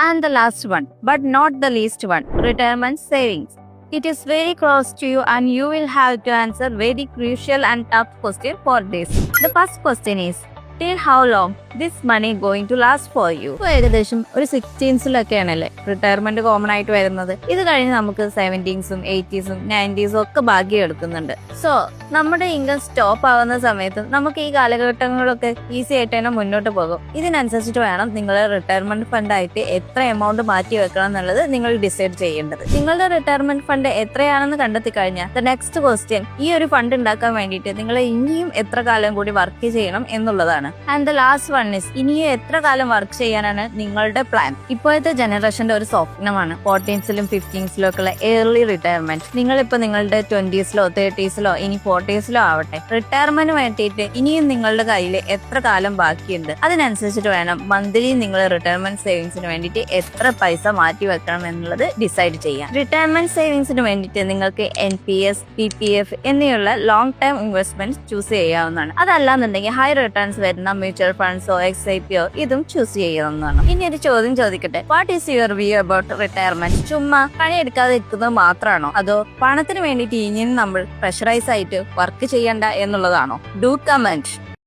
And the last one, but not the least one, retirement savings. It is very close to you and you will have to answer very crucial and tough question for this. The first question is, till how long this money going to last for you? ഇപ്പോൾ ഏകദേശം ഒരു 16സിലൊക്കെ ആണല്ലേ retirement common ആയിട്ട് വരുന്നത്. ഇത് കഴിഞ്ഞ് നമുക്ക് 70സും 80സും 90സും ഒക്കെ ഭാഗ്യം എടുക്കുന്നുണ്ട്. സോ നമ്മുടെ ഇൻകം സ്റ്റോപ്പ് ആവുന്ന സമയത്ത് നമുക്ക് ഈ കാലഘട്ടങ്ങളൊക്കെ ഈസി ആയിട്ട് തന്നെ മുന്നോട്ട് പോകും. ഇതിനനുസരിച്ചിട്ട് വേണം നിങ്ങളുടെ റിട്ടയർമെന്റ് ഫണ്ട് ആയിട്ട് എത്ര എമൗണ്ട് മാറ്റി വെക്കണം എന്നുള്ളത് നിങ്ങൾ ഡിസൈഡ് ചെയ്യേണ്ടത്. നിങ്ങളുടെ റിട്ടയർമെന്റ് ഫണ്ട് എത്രയാണെന്ന് കണ്ടെത്തി കഴിഞ്ഞാൽ ദ നെക്സ്റ്റ് ക്വസ്റ്റ്യൻ ഈ ഒരു ഫണ്ട് ഉണ്ടാക്കാൻ വേണ്ടിയിട്ട് നിങ്ങൾ ഇനിയും എത്ര കാലം കൂടി വർക്ക് ചെയ്യണം എന്നുള്ളതാണ്. And the last one is, ഇനിയും എത്ര കാലം വർക്ക് ചെയ്യാനാണ് നിങ്ങളുടെ പ്ലാൻ? ഇപ്പോഴത്തെ ജനറേഷന്റെ ഒരു സ്വപ്നമാണ് 14സിലും 15സിലും ഒക്കെ ഏർലി റിട്ടയർമെന്റ്. നിങ്ങളിപ്പോ നിങ്ങളുടെ 20സിലോ 30സിലോ ഇനി 40സിലോ ആവട്ടെ, റിട്ടയർമെന്റ് വേണ്ടിയിട്ട് ഇനിയും നിങ്ങളുടെ കയ്യിൽ എത്ര കാലം ബാക്കിയുണ്ട് അതിനനുസരിച്ചിട്ട് വേണം മന്ത്ലി നിങ്ങൾ റിട്ടയർമെന്റ് സേവിങ്സിന് വേണ്ടിയിട്ട് എത്ര പൈസ മാറ്റി വെക്കണം എന്നുള്ളത് ഡിസൈഡ് ചെയ്യാം. റിട്ടയർമെന്റ് സേവിങ്സിന് വേണ്ടിയിട്ട് നിങ്ങൾക്ക് NPS, PPF എന്നിവയുള്ള ലോങ് ടൈം ഇൻവെസ്റ്റ്മെന്റ് ചൂസ് ചെയ്യാവുന്നതാണ്. അതല്ലാന്നുണ്ടെങ്കിൽ ഹൈ റിട്ടേൺസ് വരുന്ന മ്യൂച്വൽ ഫണ്ട്സോ SIPയോ ഇതും ചൂസ് ചെയ്യാവുന്നതാണ്. ഇനി ഒരു ചോദ്യം ചോദിക്കട്ടെ, what is your view about retirement? ചുമ്മാ പണിയെടുക്കാതെ ഇരിക്കുന്നത് മാത്രമാണോ, അതോ പണത്തിന് വേണ്ടിയിട്ട് ഇനിയും നമ്മൾ പ്രഷറൈസ് ആയിട്ട് വർക്ക് ചെയ്യണ്ട എന്നുള്ളതാണോ? Do comment.